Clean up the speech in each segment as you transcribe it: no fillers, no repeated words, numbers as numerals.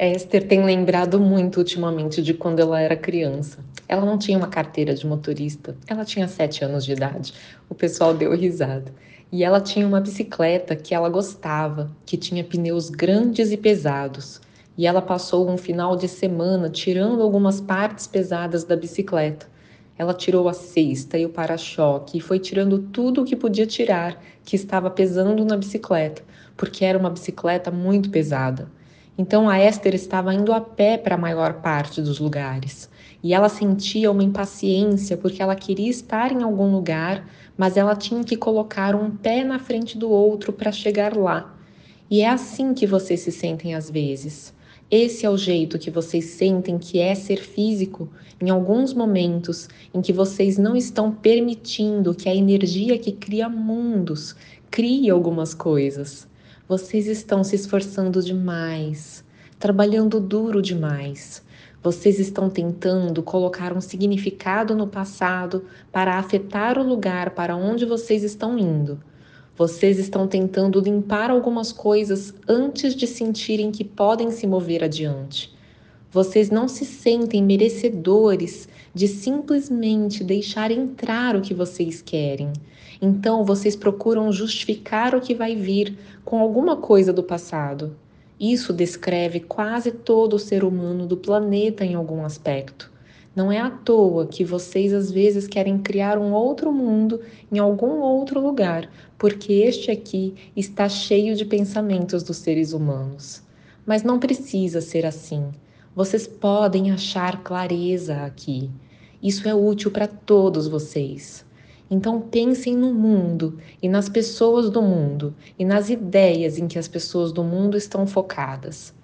Esther tem lembrado muito ultimamente de quando ela era criança. Ela não tinha uma carteira de motorista, ela tinha 7 anos de idade. O pessoal deu risada. E ela tinha uma bicicleta que ela gostava, que tinha pneus grandes e pesados. E ela passou um final de semana tirando algumas partes pesadas da bicicleta. Ela tirou a cesta e o para-choque e foi tirando tudo o que podia tirar, que estava pesando na bicicleta, porque era uma bicicleta muito pesada. Então a Esther estava indo a pé para a maior parte dos lugares. E ela sentia uma impaciência porque ela queria estar em algum lugar, mas ela tinha que colocar um pé na frente do outro para chegar lá. E é assim que vocês se sentem às vezes. Esse é o jeito que vocês sentem que é ser físico em alguns momentos em que vocês não estão permitindo que a energia que cria mundos crie algumas coisas. Vocês estão se esforçando demais, trabalhando duro demais. Vocês estão tentando colocar um significado no passado para afetar o lugar para onde vocês estão indo. Vocês estão tentando limpar algumas coisas antes de sentirem que podem se mover adiante. Vocês não se sentem merecedores de simplesmente deixar entrar o que vocês querem. Então, vocês procuram justificar o que vai vir com alguma coisa do passado. Isso descreve quase todo o ser humano do planeta em algum aspecto. Não é à toa que vocês às vezes querem criar um outro mundo em algum outro lugar, porque este aqui está cheio de pensamentos dos seres humanos. Mas não precisa ser assim. Vocês podem achar clareza aqui. Isso é útil para todos vocês. Então pensem no mundo e nas pessoas do mundo e nas ideias em que as pessoas do mundo estão focadas.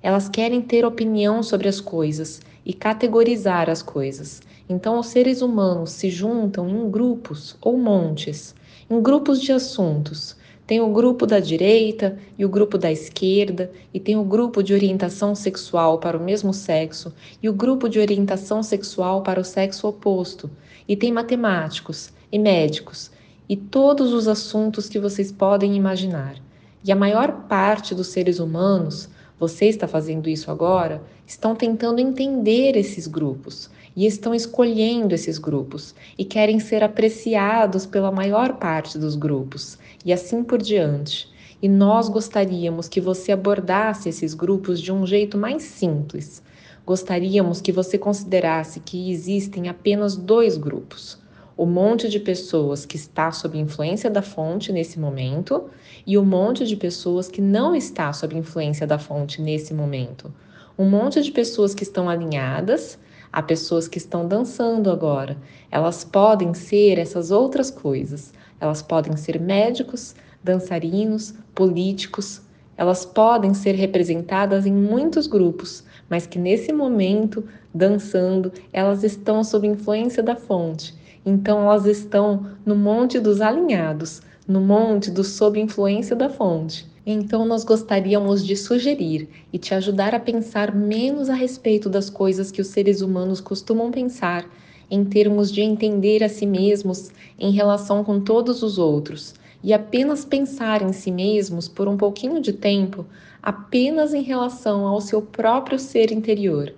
Elas querem ter opinião sobre as coisas e categorizar as coisas. Então, os seres humanos se juntam em grupos ou montes, em grupos de assuntos. Tem o grupo da direita e o grupo da esquerda, e tem o grupo de orientação sexual para o mesmo sexo e o grupo de orientação sexual para o sexo oposto. E tem matemáticos e médicos e todos os assuntos que vocês podem imaginar. E a maior parte dos seres humanos, você está fazendo isso agora, estão tentando entender esses grupos e estão escolhendo esses grupos e querem ser apreciados pela maior parte dos grupos e assim por diante. E nós gostaríamos que você abordasse esses grupos de um jeito mais simples. Gostaríamos que você considerasse que existem apenas dois grupos: o monte de pessoas que está sob influência da fonte nesse momento e o monte de pessoas que não está sob influência da fonte nesse momento. Um monte de pessoas que estão alinhadas, há pessoas que estão dançando agora. Elas podem ser essas outras coisas. Elas podem ser médicos, dançarinos, políticos. Elas podem ser representadas em muitos grupos, mas que nesse momento, dançando, elas estão sob influência da fonte. Então elas estão no monte dos alinhados, no monte do sob influência da fonte. Então nós gostaríamos de sugerir e te ajudar a pensar menos a respeito das coisas que os seres humanos costumam pensar, em termos de entender a si mesmos em relação com todos os outros, e apenas pensar em si mesmos por um pouquinho de tempo, apenas em relação ao seu próprio ser interior.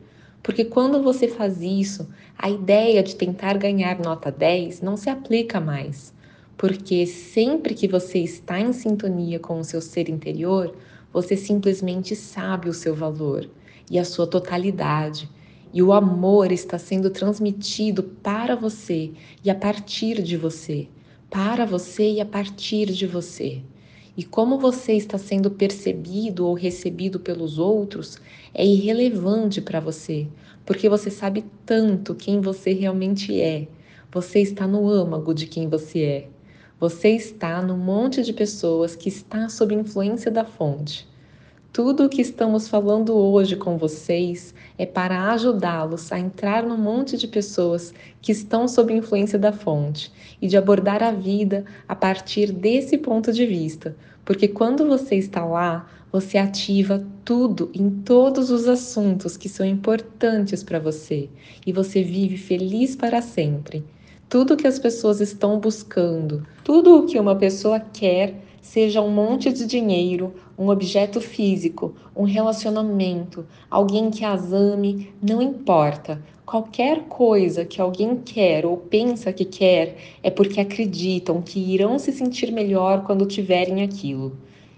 Porque quando você faz isso, a ideia de tentar ganhar nota 10 não se aplica mais. Porque sempre que você está em sintonia com o seu ser interior, você simplesmente sabe o seu valor e a sua totalidade. E o amor está sendo transmitido para você e a partir de você. Para você e a partir de você. E como você está sendo percebido ou recebido pelos outros é irrelevante para você, porque você sabe tanto quem você realmente é. Você está no âmago de quem você é. Você está no monte de pessoas que está sob influência da fonte. Tudo o que estamos falando hoje com vocês é para ajudá-los a entrar no monte de pessoas que estão sob influência da fonte e de abordar a vida a partir desse ponto de vista, porque quando você está lá, você ativa tudo em todos os assuntos que são importantes para você e você vive feliz para sempre. Tudo que as pessoas estão buscando, tudo o que uma pessoa quer, seja um monte de dinheiro um objeto físico, um relacionamento, alguém que as ame, não importa. Qualquer coisa que alguém quer ou pensa que quer é porque acreditam que irão se sentir melhor quando tiverem aquilo.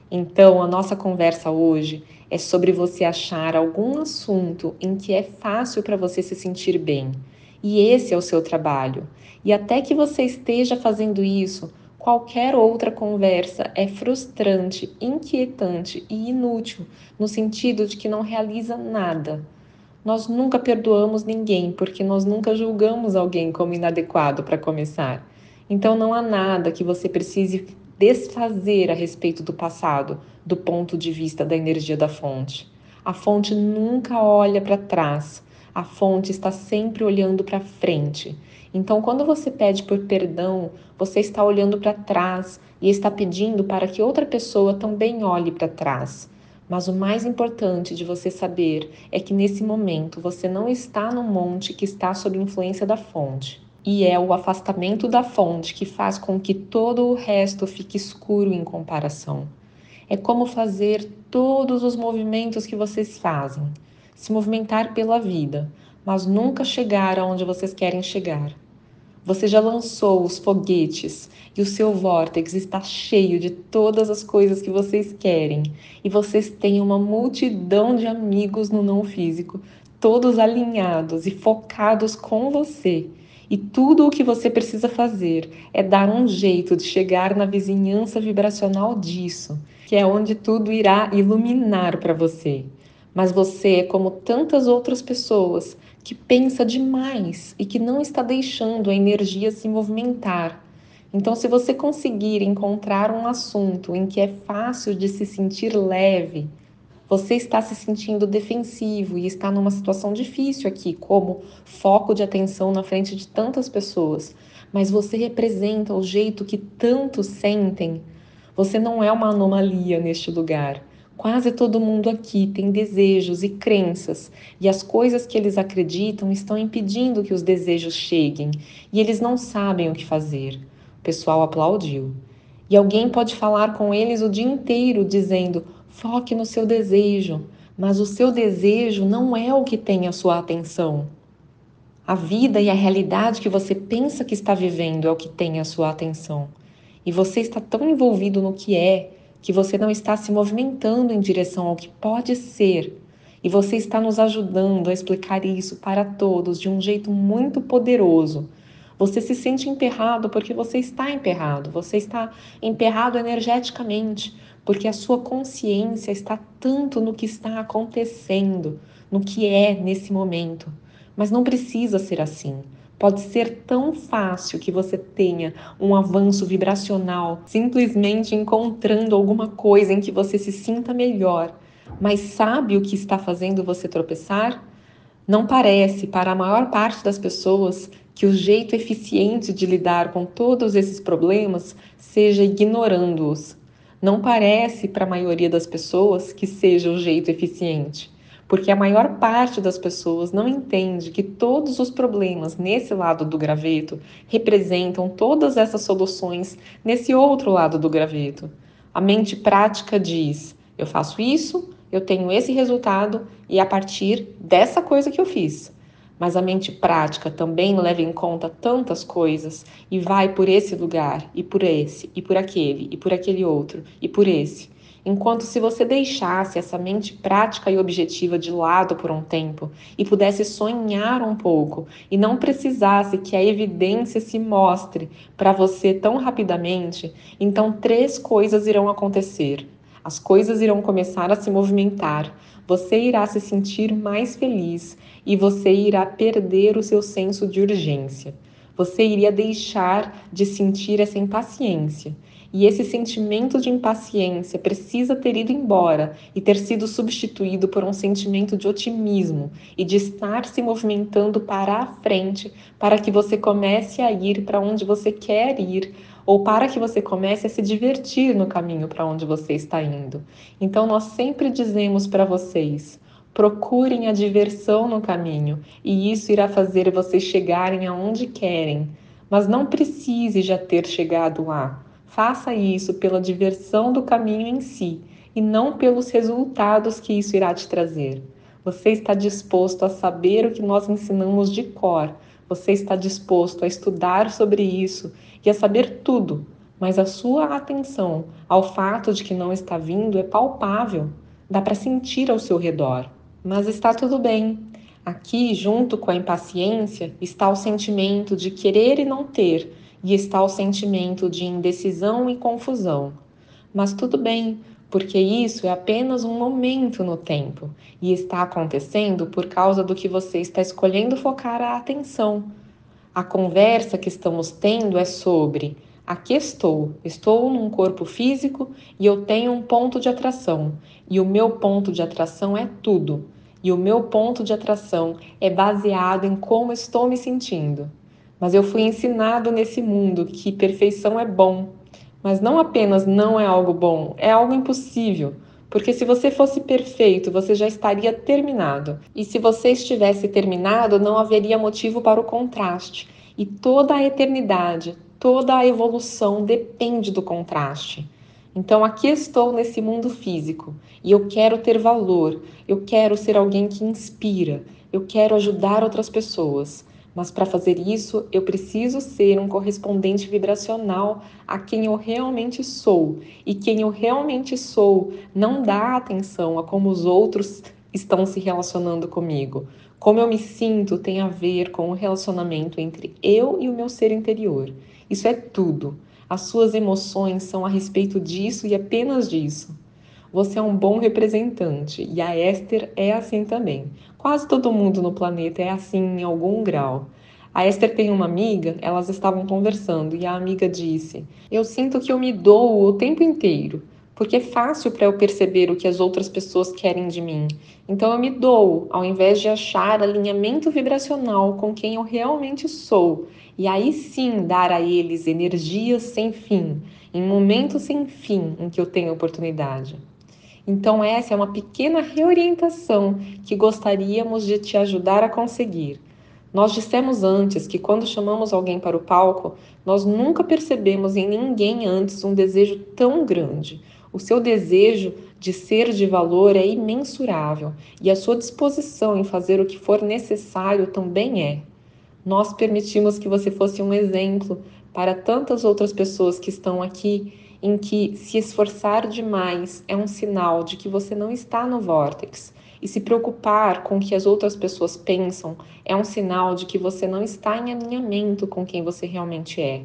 Então, a nossa conversa hoje é sobre você achar algum assunto em que é fácil para você se sentir bem. E esse é o seu trabalho. E até que você esteja fazendo isso, qualquer outra conversa é frustrante, inquietante e inútil, no sentido de que não realiza nada. Nós nunca perdoamos ninguém porque nós nunca julgamos alguém como inadequado para começar. Então não há nada que você precise desfazer a respeito do passado, do ponto de vista da energia da fonte. A fonte nunca olha para trás. A fonte está sempre olhando para frente. Então, quando você pede por perdão, você está olhando para trás e está pedindo para que outra pessoa também olhe para trás. Mas o mais importante de você saber é que nesse momento você não está no monte que está sob influência da fonte. E é o afastamento da fonte que faz com que todo o resto fique escuro em comparação. É como fazer todos os movimentos que vocês fazem, se movimentar pela vida, mas nunca chegar aonde vocês querem chegar. Você já lançou os foguetes e o seu vórtex está cheio de todas as coisas que vocês querem. E vocês têm uma multidão de amigos no não físico, todos alinhados e focados com você. E tudo o que você precisa fazer é dar um jeito de chegar na vizinhança vibracional disso, que é onde tudo irá iluminar para você. Mas você é como tantas outras pessoas que pensa demais e que não está deixando a energia se movimentar. Então, se você conseguir encontrar um assunto em que é fácil de se sentir leve, você está se sentindo defensivo e está numa situação difícil aqui, como foco de atenção na frente de tantas pessoas, mas você representa o jeito que tantos sentem. Você não é uma anomalia neste lugar. Quase todo mundo aqui tem desejos e crenças, e as coisas que eles acreditam estão impedindo que os desejos cheguem, e eles não sabem o que fazer. O pessoal aplaudiu. E alguém pode falar com eles o dia inteiro dizendo: foque no seu desejo, mas o seu desejo não é o que tem a sua atenção. A vida e a realidade que você pensa que está vivendo é o que tem a sua atenção. E você está tão envolvido no que é que você não está se movimentando em direção ao que pode ser. E você está nos ajudando a explicar isso para todos de um jeito muito poderoso. Você se sente emperrado porque você está emperrado energeticamente, porque a sua consciência está tanto no que está acontecendo, no que é nesse momento. Mas não precisa ser assim. Pode ser tão fácil que você tenha um avanço vibracional, simplesmente encontrando alguma coisa em que você se sinta melhor. Mas sabe o que está fazendo você tropeçar? Não parece, para a maior parte das pessoas, que o jeito eficiente de lidar com todos esses problemas seja ignorando-os. Não parece, para a maioria das pessoas, que seja o jeito eficiente, porque a maior parte das pessoas não entende que todos os problemas nesse lado do graveto representam todas essas soluções nesse outro lado do graveto. A mente prática diz: eu faço isso, eu tenho esse resultado e a partir dessa coisa que eu fiz. Mas a mente prática também leva em conta tantas coisas e vai por esse lugar, e por esse, e por aquele outro, e por esse. Enquanto se você deixasse essa mente prática e objetiva de lado por um tempo e pudesse sonhar um pouco e não precisasse que a evidência se mostre para você tão rapidamente, então três coisas irão acontecer. As coisas irão começar a se movimentar, você irá se sentir mais feliz e você irá perder o seu senso de urgência. Você iria deixar de sentir essa impaciência. E esse sentimento de impaciência precisa ter ido embora e ter sido substituído por um sentimento de otimismo e de estar se movimentando para a frente para que você comece a ir para onde você quer ir ou para que você comece a se divertir no caminho para onde você está indo. Então, nós sempre dizemos para vocês: procurem a diversão no caminho, e isso irá fazer vocês chegarem aonde querem. Mas não precise já ter chegado lá. Faça isso pela diversão do caminho em si, e não pelos resultados que isso irá te trazer. Você está disposto a saber o que nós ensinamos de cor. Você está disposto a estudar sobre isso e a saber tudo, mas a sua atenção ao fato de que não está vindo é palpável. Dá para sentir ao seu redor. Mas está tudo bem. Aqui, junto com a impaciência, está o sentimento de querer e não ter, e está o sentimento de indecisão e confusão. Mas tudo bem, porque isso é apenas um momento no tempo e está acontecendo por causa do que você está escolhendo focar a atenção. A conversa que estamos tendo é sobre: aqui estou num corpo físico e eu tenho um ponto de atração, e o meu ponto de atração é tudo. E o meu ponto de atração é baseado em como estou me sentindo. Mas eu fui ensinado nesse mundo que perfeição é bom, mas não apenas não é algo bom, é algo impossível. Porque se você fosse perfeito, você já estaria terminado. E se você estivesse terminado, não haveria motivo para o contraste. E toda a eternidade, toda a evolução depende do contraste. Então aqui estou nesse mundo físico e eu quero ter valor, eu quero ser alguém que inspira, eu quero ajudar outras pessoas. Mas para fazer isso, eu preciso ser um correspondente vibracional a quem eu realmente sou. E quem eu realmente sou não dá atenção a como os outros estão se relacionando comigo. Como eu me sinto tem a ver com o relacionamento entre eu e o meu ser interior. Isso é tudo. As suas emoções são a respeito disso e apenas disso. Você é um bom representante e a Esther é assim também. Quase todo mundo no planeta é assim em algum grau. A Esther tem uma amiga, elas estavam conversando e a amiga disse: Eu sinto que eu me dou o tempo inteiro, porque é fácil para eu perceber o que as outras pessoas querem de mim. Então eu me dou, ao invés de achar alinhamento vibracional com quem eu realmente sou, e aí sim dar a eles energias sem fim, em momentos sem fim em que eu tenho oportunidade. Então, essa é uma pequena reorientação que gostaríamos de te ajudar a conseguir. Nós dissemos antes que quando chamamos alguém para o palco, nós nunca percebemos em ninguém antes um desejo tão grande. O seu desejo de ser de valor é imensurável e a sua disposição em fazer o que for necessário também é. Nós permitimos que você fosse um exemplo para tantas outras pessoas que estão aqui, em que se esforçar demais é um sinal de que você não está no vórtex, e se preocupar com o que as outras pessoas pensam é um sinal de que você não está em alinhamento com quem você realmente é.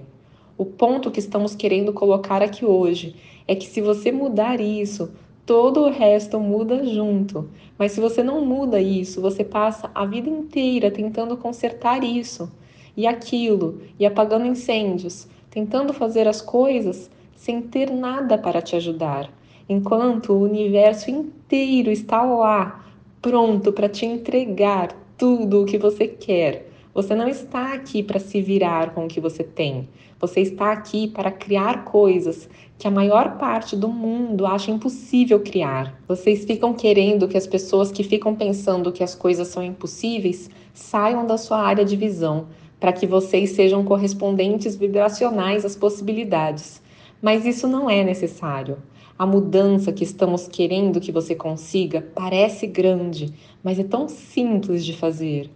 O ponto que estamos querendo colocar aqui hoje é que se você mudar isso, todo o resto muda junto. Mas se você não muda isso, você passa a vida inteira tentando consertar isso e aquilo, e apagando incêndios, tentando fazer as coisas sem ter nada para te ajudar, enquanto o universo inteiro está lá, pronto para te entregar tudo o que você quer. Você não está aqui para se virar com o que você tem. Você está aqui para criar coisas que a maior parte do mundo acha impossível criar. Vocês ficam querendo que as pessoas que ficam pensando que as coisas são impossíveis saiam da sua área de visão, para que vocês sejam correspondentes vibracionais às possibilidades. Mas isso não é necessário. A mudança que estamos querendo que você consiga parece grande, mas é tão simples de fazer.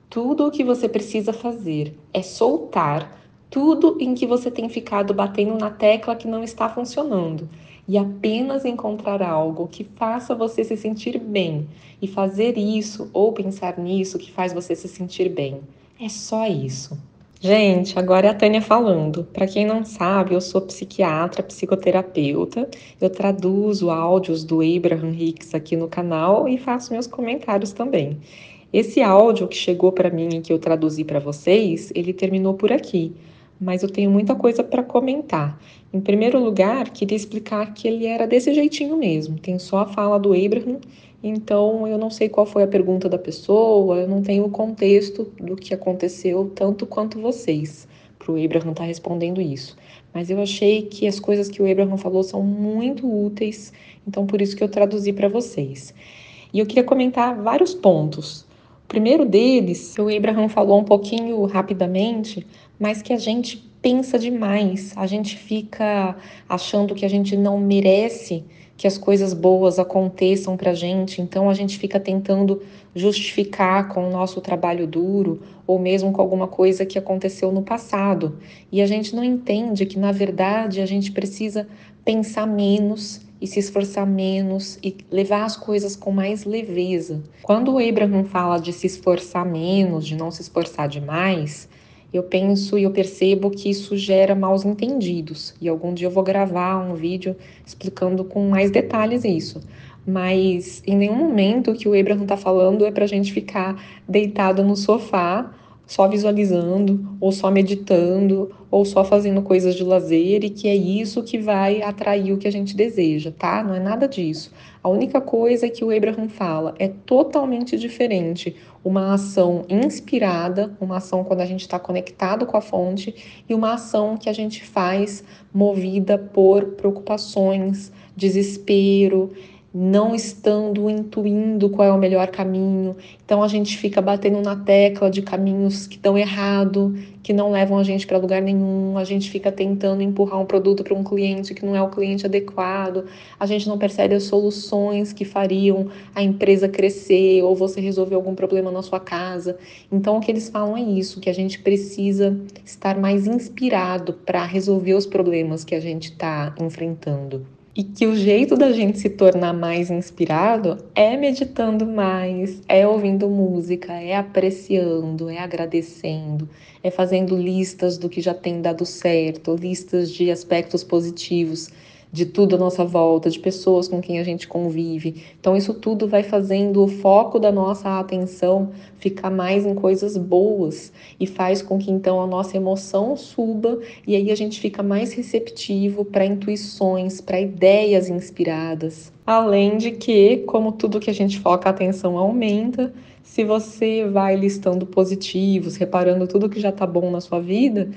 Tudo o que você precisa fazer é soltar tudo em que você tem ficado batendo na tecla que não está funcionando e apenas encontrar algo que faça você se sentir bem e fazer isso ou pensar nisso que faz você se sentir bem. É só isso. Gente, agora é a Tânia falando. Para quem não sabe, eu sou psiquiatra, psicoterapeuta. Eu traduzo áudios do Abraham Hicks aqui no canal e faço meus comentários também. Esse áudio que chegou para mim e que eu traduzi para vocês, ele terminou por aqui, mas eu tenho muita coisa para comentar. Em primeiro lugar, queria explicar que ele era desse jeitinho mesmo, tem só a fala do Abraham, então eu não sei qual foi a pergunta da pessoa, eu não tenho o contexto do que aconteceu tanto quanto vocês, para o Abraham estar respondendo isso. Mas eu achei que as coisas que o Abraham falou são muito úteis, então por isso que eu traduzi para vocês. E eu queria comentar vários pontos. O primeiro deles, o Abraham falou um pouquinho rapidamente, mas que a gente pensa demais, a gente fica achando que a gente não merece que as coisas boas aconteçam para a gente, então a gente fica tentando justificar com o nosso trabalho duro ou mesmo com alguma coisa que aconteceu no passado. E a gente não entende que, na verdade, a gente precisa pensar menos e se esforçar menos e levar as coisas com mais leveza. Quando o Abraham fala de se esforçar menos, de não se esforçar demais, eu penso e eu percebo que isso gera maus entendidos. E algum dia eu vou gravar um vídeo explicando com mais detalhes isso. Mas em nenhum momento o que o Abraham está falando é para a gente ficar deitado no sofá, só visualizando, ou só meditando, ou só fazendo coisas de lazer, e que é isso que vai atrair o que a gente deseja, tá? Não é nada disso. A única coisa que o Abraham fala é totalmente diferente. Uma ação inspirada, uma ação quando a gente está conectado com a fonte, e uma ação que a gente faz movida por preocupações, desespero, não estando intuindo qual é o melhor caminho. Então a gente fica batendo na tecla de caminhos que dão errado, que não levam a gente para lugar nenhum. A gente fica tentando empurrar um produto para um cliente que não é o cliente adequado. A gente não percebe as soluções que fariam a empresa crescer ou você resolver algum problema na sua casa. Então o que eles falam é isso, que a gente precisa estar mais inspirado para resolver os problemas que a gente está enfrentando. E que o jeito da gente se tornar mais inspirado é meditando mais, é ouvindo música, é apreciando, é agradecendo, é fazendo listas do que já tem dado certo, listas de aspectos positivos de tudo à nossa volta, de pessoas com quem a gente convive. Então, isso tudo vai fazendo o foco da nossa atenção ficar mais em coisas boas e faz com que então a nossa emoção suba e aí a gente fica mais receptivo para intuições, para ideias inspiradas. Além de que, como tudo que a gente foca a atenção aumenta, se você vai listando positivos, reparando tudo que já está bom na sua vida,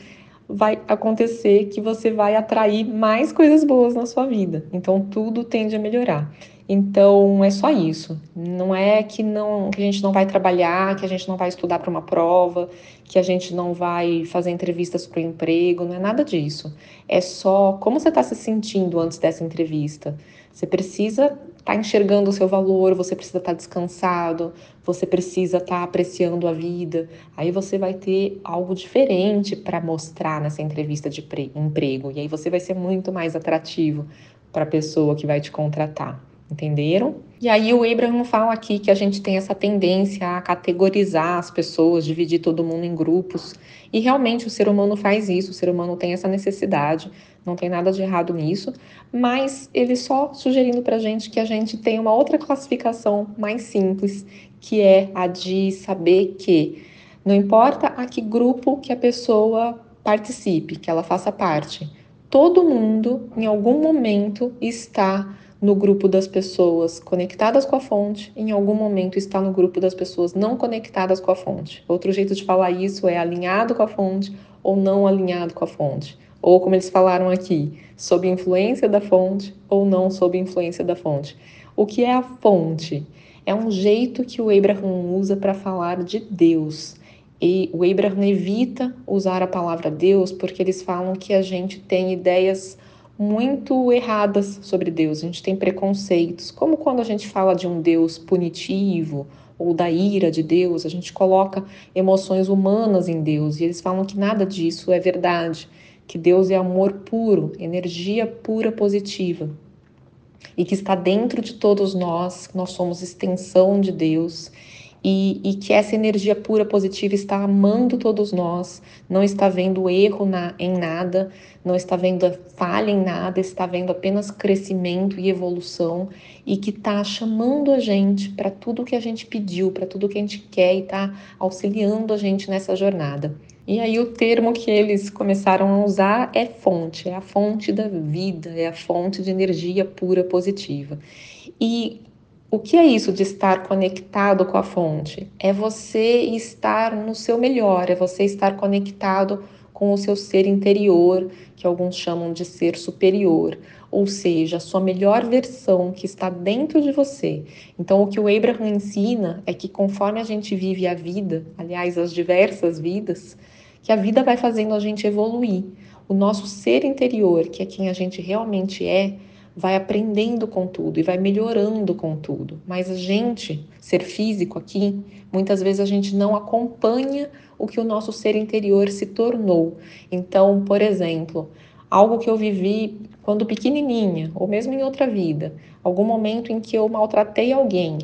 vai acontecer que você vai atrair mais coisas boas na sua vida. Então tudo tende a melhorar. Então é só isso. Não é que não que a gente não vai trabalhar, que a gente não vai estudar para uma prova, que a gente não vai fazer entrevistas para o emprego, não é nada disso. É só como você está se sentindo antes dessa entrevista. Você precisa estar enxergando o seu valor, você precisa estar descansado, você precisa estar apreciando a vida. Aí você vai ter algo diferente para mostrar nessa entrevista de emprego. E aí você vai ser muito mais atrativo para a pessoa que vai te contratar. Entenderam? E aí o Abraham fala aqui que a gente tem essa tendência a categorizar as pessoas, dividir todo mundo em grupos. E realmente o ser humano faz isso, o ser humano tem essa necessidade, não tem nada de errado nisso, mas ele só sugerindo para a gente tem uma outra classificação mais simples, que é a de saber que não importa a que grupo que a pessoa participe, que ela faça parte, todo mundo em algum momento está no grupo das pessoas conectadas com a fonte, em algum momento está no grupo das pessoas não conectadas com a fonte. Outro jeito de falar isso é alinhado com a fonte ou não alinhado com a fonte. Ou como eles falaram aqui, sob influência da fonte ou não sob influência da fonte. O que é a fonte? É um jeito que o Abraham usa para falar de Deus. E o Abraham evita usar a palavra Deus porque eles falam que a gente tem ideias muito erradas sobre Deus, a gente tem preconceitos, como quando a gente fala de um Deus punitivo ou da ira de Deus, a gente coloca emoções humanas em Deus e eles falam que nada disso é verdade, que Deus é amor puro, energia pura positiva e que está dentro de todos nós, nós somos extensão de Deus e que essa energia pura positiva está amando todos nós, não está vendo erro em nada, não está vendo falha em nada, está vendo apenas crescimento e evolução e que está chamando a gente para tudo que a gente pediu, para tudo que a gente quer e está auxiliando a gente nessa jornada. E aí o termo que eles começaram a usar é fonte, é a fonte da vida, é a fonte de energia pura positiva. E o que é isso de estar conectado com a fonte? É você estar no seu melhor, é você estar conectado com o seu ser interior, que alguns chamam de ser superior, ou seja, a sua melhor versão que está dentro de você. Então, o que o Abraham ensina é que conforme a gente vive a vida, aliás, as diversas vidas, que a vida vai fazendo a gente evoluir. O nosso ser interior, que é quem a gente realmente é, vai aprendendo com tudo e vai melhorando com tudo. Mas a gente, ser físico aqui, muitas vezes a gente não acompanha o que o nosso ser interior se tornou. Então, por exemplo, algo que eu vivi quando pequenininha, ou mesmo em outra vida, algum momento em que eu maltratei alguém,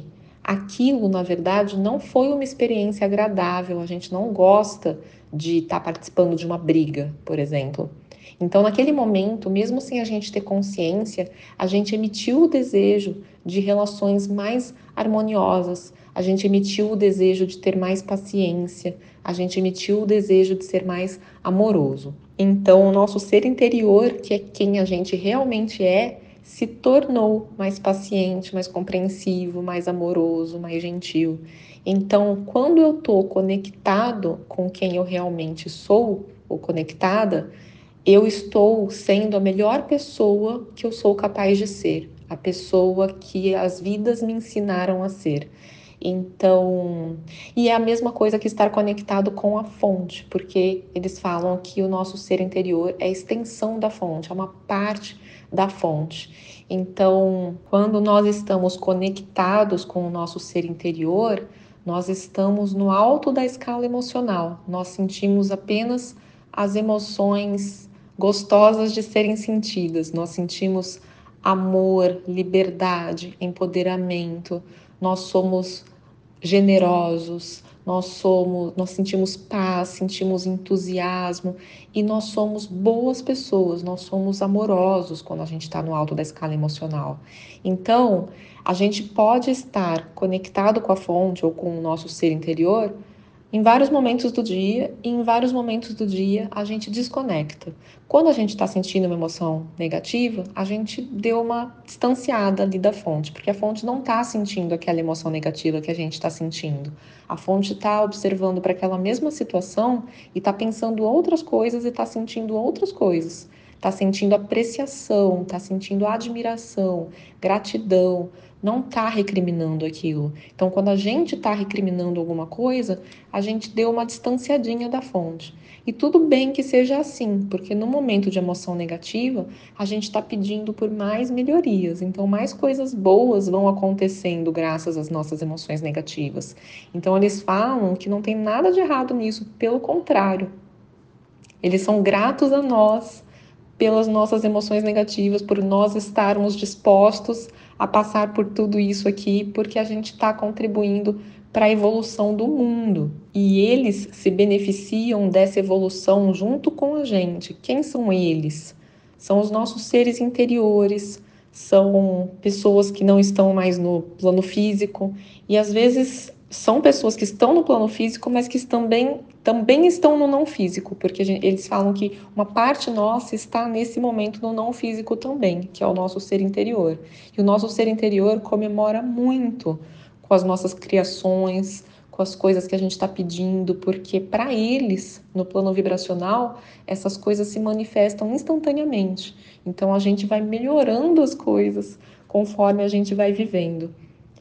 aquilo, na verdade, não foi uma experiência agradável. A gente não gosta de estar participando de uma briga, por exemplo. Então, naquele momento, mesmo sem a gente ter consciência, a gente emitiu o desejo de relações mais harmoniosas, a gente emitiu o desejo de ter mais paciência, a gente emitiu o desejo de ser mais amoroso. Então, o nosso ser interior, que é quem a gente realmente é, se tornou mais paciente, mais compreensivo, mais amoroso, mais gentil. Então, quando eu estou conectado com quem eu realmente sou, ou conectada, eu estou sendo a melhor pessoa que eu sou capaz de ser, a pessoa que as vidas me ensinaram a ser. Então, e é a mesma coisa que estar conectado com a fonte, porque eles falam que o nosso ser interior é a extensão da fonte, é uma parte da fonte. Então, quando nós estamos conectados com o nosso ser interior, nós estamos no alto da escala emocional. Nós sentimos apenas as emoções gostosas de serem sentidas. Nós sentimos amor, liberdade, empoderamento. Nós somos generosos, nós sentimos paz, sentimos entusiasmo e nós somos boas pessoas, nós somos amorosos quando a gente está no alto da escala emocional. Então, a gente pode estar conectado com a fonte ou com o nosso ser interior em vários momentos do dia, e em vários momentos do dia a gente desconecta. Quando a gente está sentindo uma emoção negativa, a gente deu uma distanciada ali da fonte, porque a fonte não está sentindo aquela emoção negativa que a gente está sentindo. A fonte está observando para aquela mesma situação e está pensando outras coisas e está sentindo outras coisas. Está sentindo apreciação, está sentindo admiração, gratidão, não está recriminando aquilo. Então, quando a gente está recriminando alguma coisa, a gente deu uma distanciadinha da fonte. E tudo bem que seja assim, porque no momento de emoção negativa, a gente está pedindo por mais melhorias. Então, mais coisas boas vão acontecendo graças às nossas emoções negativas. Então, eles falam que não tem nada de errado nisso, pelo contrário. Eles são gratos a nós pelas nossas emoções negativas, por nós estarmos dispostos a passar por tudo isso aqui, porque a gente está contribuindo para a evolução do mundo. E eles se beneficiam dessa evolução junto com a gente. Quem são eles? São os nossos seres interiores, são pessoas que não estão mais no plano físico, e às vezes são pessoas que estão no plano físico, mas que também estão no não físico, porque eles falam que uma parte nossa está nesse momento no não físico também, que é o nosso ser interior. E o nosso ser interior comemora muito com as nossas criações, com as coisas que a gente está pedindo, porque para eles, no plano vibracional, essas coisas se manifestam instantaneamente. Então a gente vai melhorando as coisas conforme a gente vai vivendo.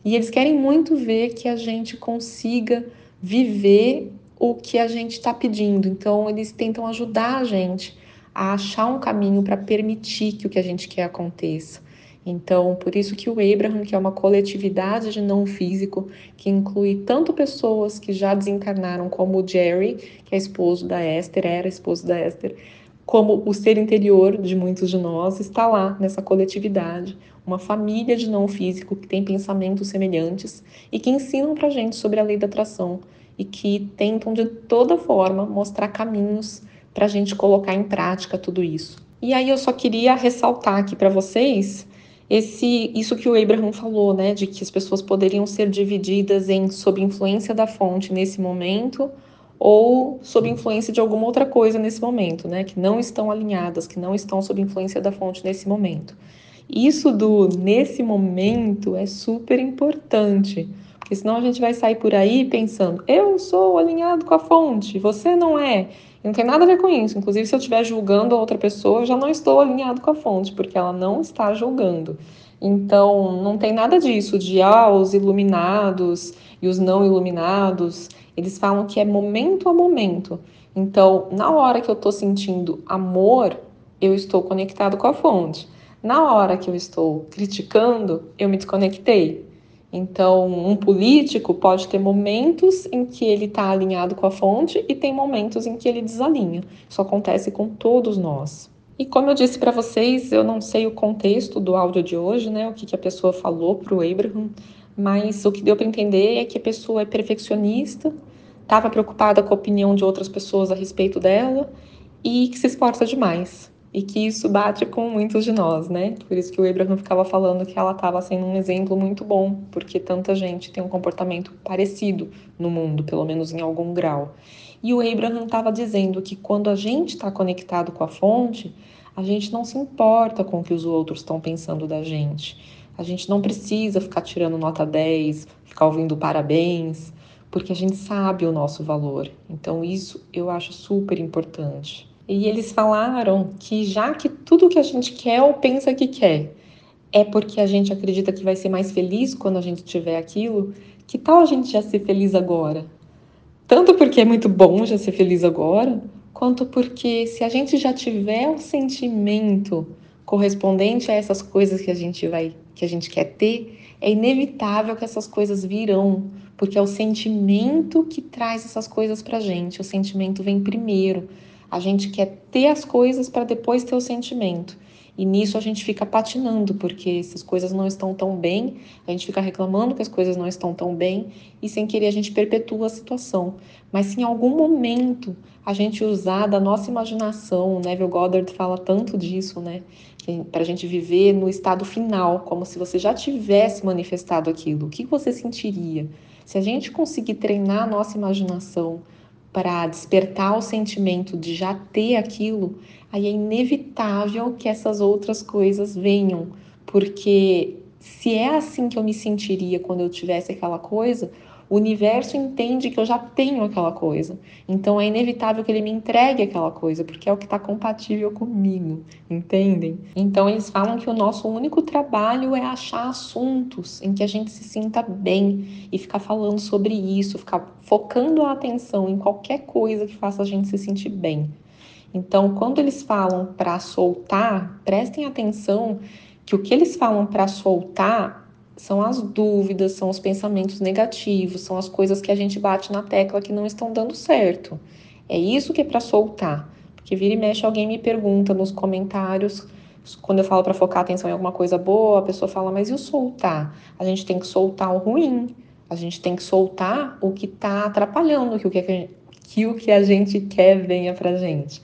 E eles querem muito ver que a gente consiga viver o que a gente está pedindo. Então, eles tentam ajudar a gente a achar um caminho para permitir que o que a gente quer aconteça. Então, por isso que o Abraham, que é uma coletividade de não físico, que inclui tanto pessoas que já desencarnaram, como o Jerry, que é esposo da Esther, era esposo da Esther, como o ser interior de muitos de nós está lá nessa coletividade, uma família de não físico que tem pensamentos semelhantes e que ensinam para a gente sobre a lei da atração e que tentam de toda forma mostrar caminhos para a gente colocar em prática tudo isso. E aí eu só queria ressaltar aqui para vocês isso que o Abraham falou, né, de que as pessoas poderiam ser divididas em sob influência da fonte nesse momento ou sob influência de alguma outra coisa nesse momento, né, que não estão alinhadas, que não estão sob influência da fonte nesse momento. Isso do nesse momento é super importante, porque senão a gente vai sair por aí pensando, eu sou alinhado com a fonte, você não é. E não tem nada a ver com isso. Inclusive, se eu estiver julgando a outra pessoa, eu já não estou alinhado com a fonte, porque ela não está julgando. Então, não tem nada disso de os iluminados e os não iluminados. Eles falam que é momento a momento. Então, na hora que eu estou sentindo amor, eu estou conectado com a fonte. Na hora que eu estou criticando, eu me desconectei. Então, um político pode ter momentos em que ele está alinhado com a fonte e tem momentos em que ele desalinha. Isso acontece com todos nós. E como eu disse para vocês, eu não sei o contexto do áudio de hoje, né? O que a pessoa falou para o Abraham, mas o que deu para entender é que a pessoa é perfeccionista, estava preocupada com a opinião de outras pessoas a respeito dela e que se esforça demais. E que isso bate com muitos de nós, né? Por isso que o Abraham ficava falando que ela estava sendo um exemplo muito bom, porque tanta gente tem um comportamento parecido no mundo, pelo menos em algum grau. E o Abraham estava dizendo que quando a gente está conectado com a fonte, a gente não se importa com o que os outros estão pensando da gente. A gente não precisa ficar tirando nota 10, ficar ouvindo parabéns, porque a gente sabe o nosso valor. Então, isso eu acho super importante. E eles falaram que já que tudo que a gente quer ou pensa que quer é porque a gente acredita que vai ser mais feliz quando a gente tiver aquilo, que tal a gente já ser feliz agora? Tanto porque é muito bom já ser feliz agora, quanto porque se a gente já tiver um sentimento correspondente a essas coisas que a gente quer ter, é inevitável que essas coisas virão, porque é o sentimento que traz essas coisas pra gente. O sentimento vem primeiro. A gente quer ter as coisas para depois ter o sentimento. E nisso a gente fica patinando, porque se as coisas não estão tão bem, a gente fica reclamando que as coisas não estão tão bem e sem querer a gente perpetua a situação. Mas se em algum momento a gente usar da nossa imaginação, o Neville Goddard fala tanto disso, né? Para a gente viver no estado final, como se você já tivesse manifestado aquilo. O que você sentiria? Se a gente conseguir treinar a nossa imaginação para despertar o sentimento de já ter aquilo, aí é inevitável que essas outras coisas venham, porque se é assim que eu me sentiria quando eu tivesse aquela coisa, o universo entende que eu já tenho aquela coisa. Então é inevitável que ele me entregue aquela coisa, porque é o que está compatível comigo, entendem? Então eles falam que o nosso único trabalho é achar assuntos em que a gente se sinta bem e ficar falando sobre isso, ficar focando a atenção em qualquer coisa que faça a gente se sentir bem. Então, quando eles falam para soltar, prestem atenção que o que eles falam para soltar são as dúvidas, são os pensamentos negativos, são as coisas que a gente bate na tecla que não estão dando certo. É isso que é para soltar. Porque vira e mexe alguém me pergunta nos comentários, quando eu falo para focar atenção em alguma coisa boa, a pessoa fala, mas e o soltar? A gente tem que soltar o ruim, a gente tem que soltar o que está atrapalhando que o que a gente quer venha pra gente.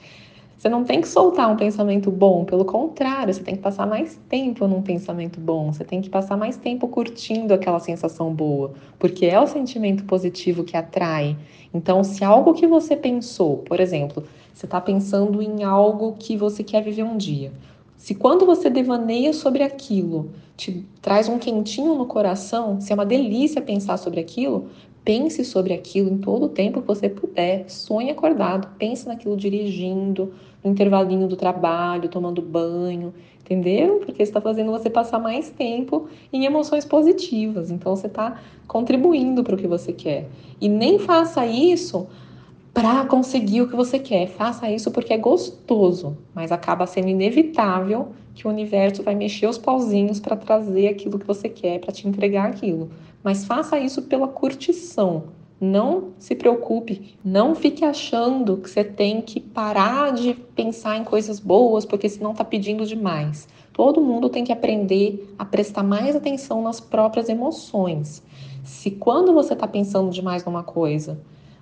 Você não tem que soltar um pensamento bom, pelo contrário, você tem que passar mais tempo num pensamento bom, você tem que passar mais tempo curtindo aquela sensação boa, porque é o sentimento positivo que atrai. Então, se algo que você pensou, por exemplo, você está pensando em algo que você quer viver um dia, se quando você devaneia sobre aquilo te traz um quentinho no coração, se é uma delícia pensar sobre aquilo, pense sobre aquilo em todo o tempo que você puder. Sonhe acordado, pense naquilo dirigindo, no intervalinho do trabalho, tomando banho, entenderam? Porque está fazendo você passar mais tempo em emoções positivas. Então você está contribuindo para o que você quer. E nem faça isso para conseguir o que você quer. Faça isso porque é gostoso, mas acaba sendo inevitável que o universo vai mexer os pauzinhos para trazer aquilo que você quer, para te entregar aquilo. Mas faça isso pela curtição. Não se preocupe, não fique achando que você tem que parar de pensar em coisas boas, porque senão está pedindo demais. Todo mundo tem que aprender a prestar mais atenção nas próprias emoções. Se quando você está pensando demais numa coisa,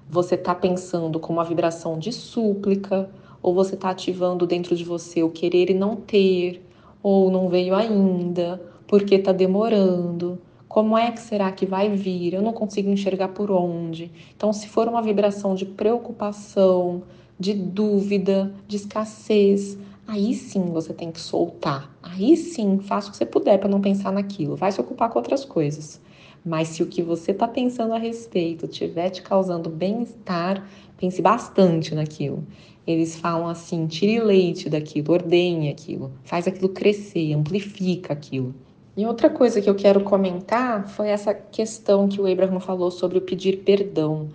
você está pensando com uma vibração de súplica, ou você está ativando dentro de você o querer e não ter, ou não veio ainda, porque está demorando. Como é que será que vai vir? Eu não consigo enxergar por onde. Então, se for uma vibração de preocupação, de dúvida, de escassez, aí sim você tem que soltar. Aí sim, faça o que você puder para não pensar naquilo. Vai se ocupar com outras coisas. Mas se o que você está pensando a respeito estiver te causando bem-estar, pense bastante naquilo. Eles falam assim: tire leite daquilo, ordenhe aquilo, faz aquilo crescer, amplifica aquilo. E outra coisa que eu quero comentar foi essa questão que o Abraham falou sobre o pedir perdão.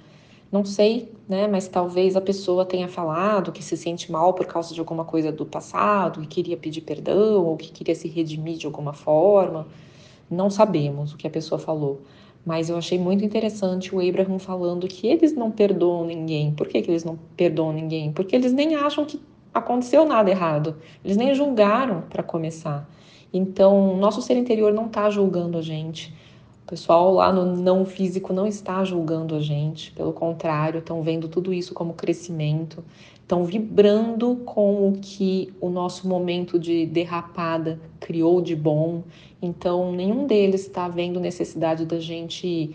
Não sei, né? Mas talvez a pessoa tenha falado que se sente mal por causa de alguma coisa do passado, que queria pedir perdão ou que queria se redimir de alguma forma. Não sabemos o que a pessoa falou. Mas eu achei muito interessante o Abraham falando que eles não perdoam ninguém. Por que eles não perdoam ninguém? Porque eles nem acham que aconteceu nada errado. Eles nem julgaram para começar. Então, nosso ser interior não está julgando a gente. O pessoal lá no não físico não está julgando a gente, pelo contrário, estão vendo tudo isso como crescimento, estão vibrando com o que o nosso momento de derrapada criou de bom. Então, nenhum deles está vendo necessidade da gente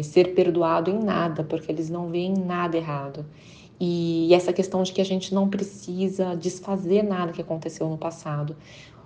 ser perdoado em nada, porque eles não veem nada errado. E essa questão de que a gente não precisa desfazer nada que aconteceu no passado.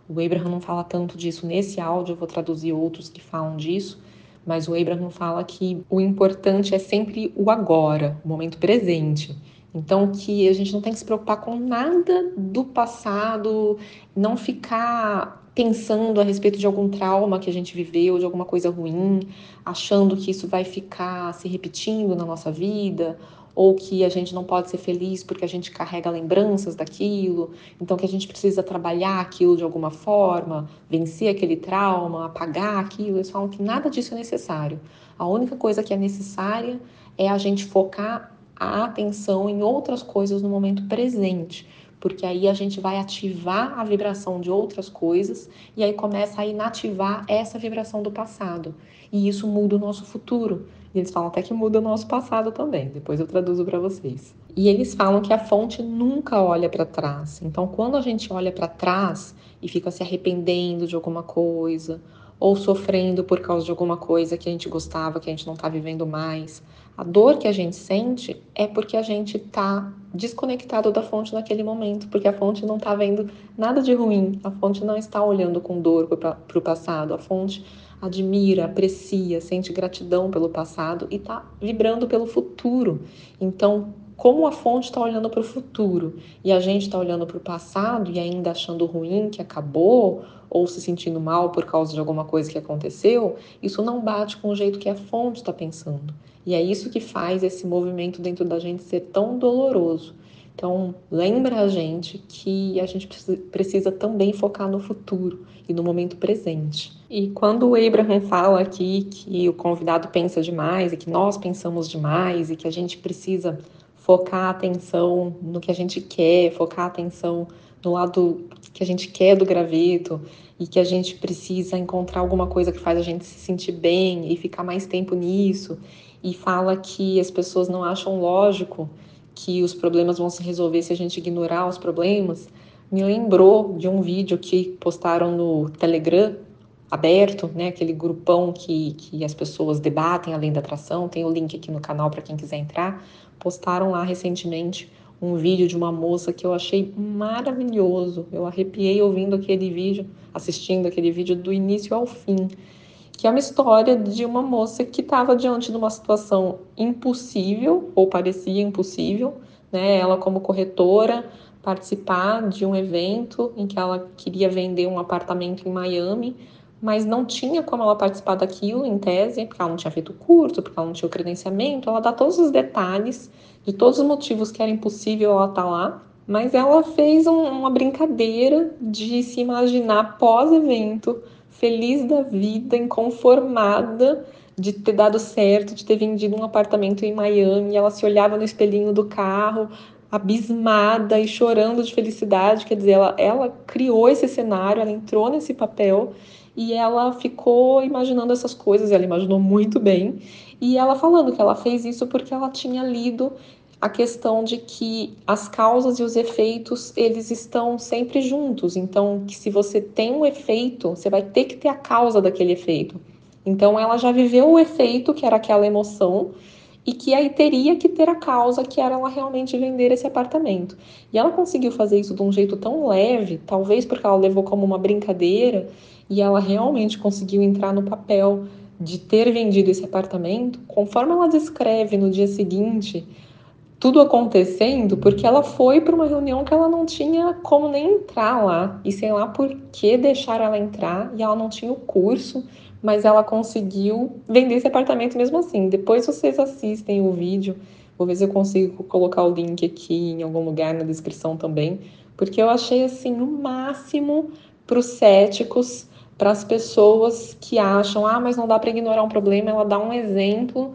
O Abraham não fala tanto disso nesse áudio, eu vou traduzir outros que falam disso, mas o Abraham fala que o importante é sempre o agora, o momento presente. Então, que a gente não tem que se preocupar com nada do passado, não ficar pensando a respeito de algum trauma que a gente viveu, de alguma coisa ruim, achando que isso vai ficar se repetindo na nossa vida, ou que a gente não pode ser feliz porque a gente carrega lembranças daquilo, então que a gente precisa trabalhar aquilo de alguma forma, vencer aquele trauma, apagar aquilo. Eles falam que nada disso é necessário. A única coisa que é necessária é a gente focar a atenção em outras coisas no momento presente, porque aí a gente vai ativar a vibração de outras coisas e aí começa a inativar essa vibração do passado. E isso muda o nosso futuro. E eles falam até que muda o nosso passado também. Depois eu traduzo para vocês. E eles falam que a fonte nunca olha para trás. Então, quando a gente olha para trás e fica se arrependendo de alguma coisa, ou sofrendo por causa de alguma coisa que a gente gostava, que a gente não está vivendo mais, a dor que a gente sente é porque a gente está desconectado da fonte naquele momento, porque a fonte não está vendo nada de ruim, a fonte não está olhando com dor para o passado, a fonte admira, aprecia, sente gratidão pelo passado e está vibrando pelo futuro. Então, como a fonte está olhando para o futuro e a gente está olhando para o passado e ainda achando ruim que acabou ou se sentindo mal por causa de alguma coisa que aconteceu, isso não bate com o jeito que a fonte está pensando. E é isso que faz esse movimento dentro da gente ser tão doloroso. Então, lembra a gente que a gente precisa também focar no futuro e no momento presente. E quando o Abraham fala aqui que o convidado pensa demais e que nós pensamos demais e que a gente precisa focar a atenção no que a gente quer, focar a atenção no lado que a gente quer do graveto e que a gente precisa encontrar alguma coisa que faz a gente se sentir bem e ficar mais tempo nisso, e fala que as pessoas não acham lógico que os problemas vão se resolver se a gente ignorar os problemas, me lembrou de um vídeo que postaram no Telegram aberto, né, aquele grupão que as pessoas debatem além da atração. Tem o link aqui no canal para quem quiser entrar. Postaram lá recentemente um vídeo de uma moça que eu achei maravilhoso. Eu arrepiei ouvindo aquele vídeo, assistindo aquele vídeo do início ao fim, que é uma história de uma moça que estava diante de uma situação impossível, ou parecia impossível, né? Ela, como corretora, participar de um evento em que ela queria vender um apartamento em Miami, mas não tinha como ela participar daquilo, em tese, porque ela não tinha feito curso, porque ela não tinha o credenciamento. Ela dá todos os detalhes de todos os motivos que era impossível ela estar lá, mas ela fez uma brincadeira de se imaginar pós-evento, feliz da vida, inconformada de ter dado certo, de ter vendido um apartamento em Miami. E ela se olhava no espelhinho do carro, abismada e chorando de felicidade. Quer dizer, ela criou esse cenário, ela entrou nesse papel e ela ficou imaginando essas coisas. Ela imaginou muito bem. E ela falando que ela fez isso porque ela tinha lido a questão de que as causas e os efeitos, eles estão sempre juntos. Então, que se você tem um efeito, você vai ter que ter a causa daquele efeito. Então, ela já viveu o efeito, que era aquela emoção, e que aí teria que ter a causa, que era ela realmente vender esse apartamento. E ela conseguiu fazer isso de um jeito tão leve, talvez porque ela levou como uma brincadeira, e ela realmente conseguiu entrar no papel de ter vendido esse apartamento, conforme ela descreve no dia seguinte, tudo acontecendo, porque ela foi para uma reunião que ela não tinha como nem entrar lá, e sei lá por que deixaram ela entrar, e ela não tinha o curso, mas ela conseguiu vender esse apartamento mesmo assim. Depois vocês assistem o vídeo, Vou ver se eu consigo colocar o link aqui em algum lugar na descrição também, porque eu achei assim o máximo para os céticos, para as pessoas que acham, mas não dá para ignorar um problema. Ela dá um exemplo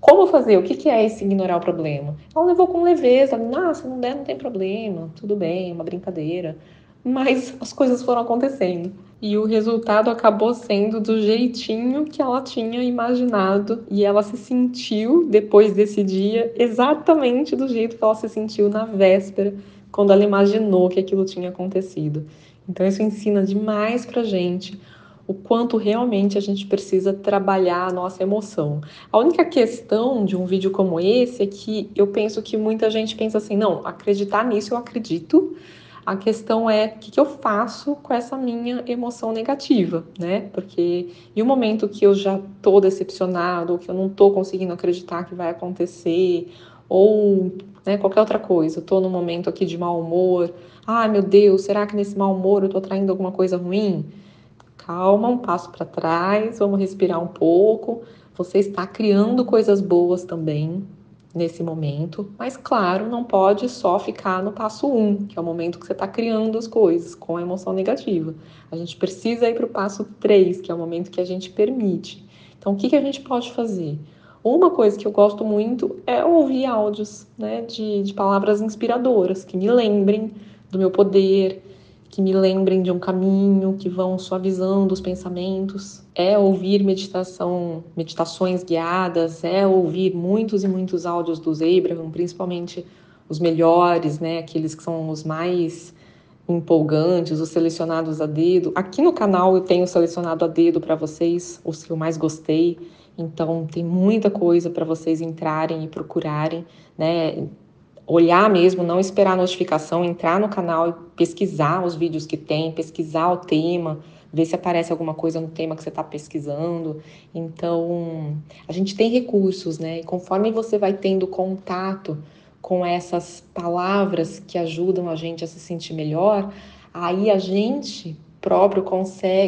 como fazer, o que é esse ignorar o problema. Ela levou com leveza, se não der, não tem problema, tudo bem, é uma brincadeira. Mas as coisas foram acontecendo. E o resultado acabou sendo do jeitinho que ela tinha imaginado. E ela se sentiu, depois desse dia, exatamente do jeito que ela se sentiu na véspera, quando ela imaginou que aquilo tinha acontecido. Então, isso ensina demais pra gente o quanto realmente a gente precisa trabalhar a nossa emoção. A única questão de um vídeo como esse é que eu penso que muita gente pensa assim: não, acreditar nisso eu acredito. A questão é o que eu faço com essa minha emoção negativa, né? Porque em um momento que eu já tô decepcionado, ou que eu não tô conseguindo acreditar que vai acontecer, ou né, qualquer outra coisa, eu tô num momento aqui de mau humor, meu Deus, será que nesse mau humor eu tô atraindo alguma coisa ruim? Calma, um passo para trás, vamos respirar um pouco. Você está criando coisas boas também nesse momento, mas claro, não pode só ficar no passo um, que é o momento que você está criando as coisas com a emoção negativa. A gente precisa ir para o passo 3, que é o momento que a gente permite. Então, o que a gente pode fazer? Uma coisa que eu gosto muito é ouvir áudios, né, de palavras inspiradoras, que me lembrem do meu poder, que me lembrem de um caminho, que vão suavizando os pensamentos. É ouvir meditações guiadas, é ouvir muitos e muitos áudios dos Abraham, principalmente os melhores, né? Aqueles que são os mais empolgantes, os selecionados a dedo. Aqui no canal eu tenho selecionado a dedo para vocês, os que eu mais gostei. Então tem muita coisa para vocês entrarem e procurarem, né? Olhar mesmo, não esperar a notificação, entrar no canal e pesquisar os vídeos que tem, pesquisar o tema, ver se aparece alguma coisa no tema que você está pesquisando. Então, a gente tem recursos, né? E conforme você vai tendo contato com essas palavras que ajudam a gente a se sentir melhor, aí a gente próprio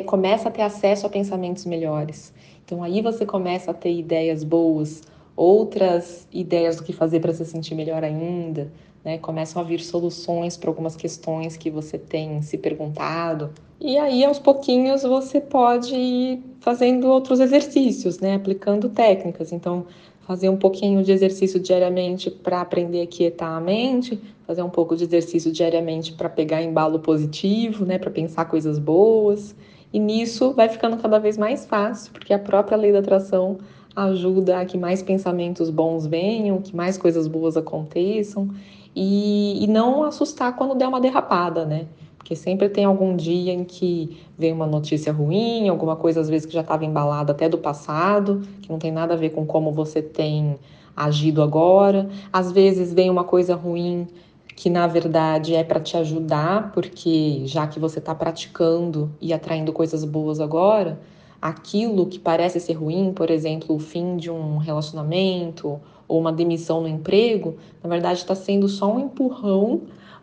começa a ter acesso a pensamentos melhores. Então, aí você começa a ter ideias boas, outras ideias do que fazer para se sentir melhor ainda, né? Começam a vir soluções para algumas questões que você tem se perguntado. E aí, aos pouquinhos, você pode ir fazendo outros exercícios, né? Aplicando técnicas. Então, fazer um pouquinho de exercício diariamente para aprender a quietar a mente, fazer um pouco de exercício diariamente para pegar embalo positivo, né? Para pensar coisas boas. E nisso vai ficando cada vez mais fácil, porque a própria lei da atração ajuda a que mais pensamentos bons venham, que mais coisas boas aconteçam e não assustar quando der uma derrapada, né? Porque sempre tem algum dia em que vem uma notícia ruim, alguma coisa às vezes que já estava embalada até do passado, que não tem nada a ver com como você tem agido agora. Às vezes vem uma coisa ruim que na verdade é para te ajudar, porque já que você está praticando e atraindo coisas boas agora, aquilo que parece ser ruim, por exemplo, o fim de um relacionamento ou uma demissão no emprego, na verdade está sendo só um empurrão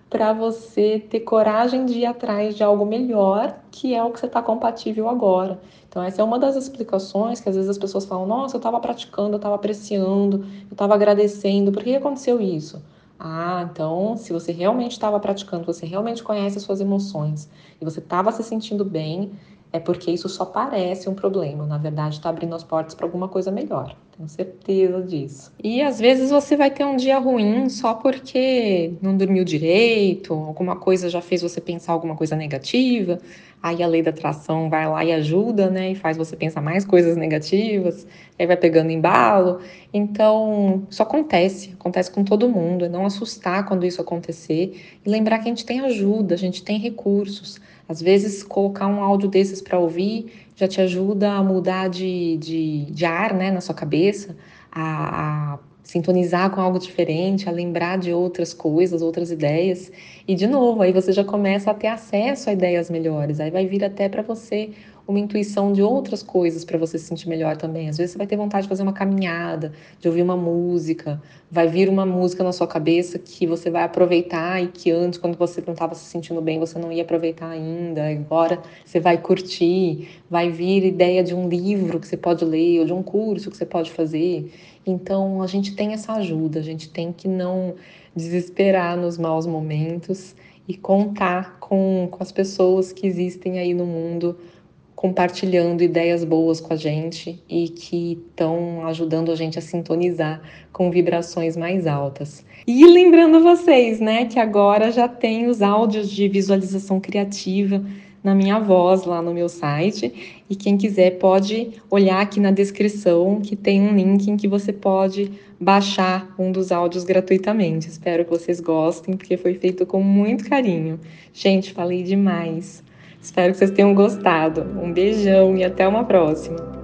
para você ter coragem de ir atrás de algo melhor, que é o que você está compatível agora. Então, essa é uma das explicações que às vezes as pessoas falam: nossa, eu estava praticando, eu estava apreciando, eu estava agradecendo, por que aconteceu isso? Então, se você realmente estava praticando, você realmente conhece as suas emoções e você estava se sentindo bem, é porque isso só parece um problema. Na verdade, está abrindo as portas para alguma coisa melhor. Tenho certeza disso. E às vezes você vai ter um dia ruim só porque não dormiu direito, alguma coisa já fez você pensar alguma coisa negativa. Aí a lei da atração vai lá e ajuda, né? E faz você pensar mais coisas negativas. Aí vai pegando embalo. Então, isso acontece com todo mundo. É não assustar quando isso acontecer e lembrar que a gente tem ajuda, a gente tem recursos. Às vezes, colocar um áudio desses para ouvir já te ajuda a mudar de ar, né, na sua cabeça, a sintonizar com algo diferente, a lembrar de outras coisas, outras ideias. E, de novo, aí você já começa a ter acesso a ideias melhores. Aí vai vir até para você uma intuição de outras coisas para você se sentir melhor também. Às vezes você vai ter vontade de fazer uma caminhada, de ouvir uma música, vai vir uma música na sua cabeça que você vai aproveitar e que antes, quando você não estava se sentindo bem, você não ia aproveitar ainda. Agora você vai curtir, vai vir ideia de um livro que você pode ler ou de um curso que você pode fazer. Então, a gente tem essa ajuda, a gente tem que não desesperar nos maus momentos e contar com as pessoas que existem aí no mundo compartilhando ideias boas com a gente e que estão ajudando a gente a sintonizar com vibrações mais altas. E lembrando vocês, né, que agora já tem os áudios de visualização criativa na minha voz lá no meu site, e quem quiser pode olhar aqui na descrição que tem um link em que você pode baixar um dos áudios gratuitamente. Espero que vocês gostem, porque foi feito com muito carinho. Gente, falei demais. Espero que vocês tenham gostado. Um beijão e até uma próxima.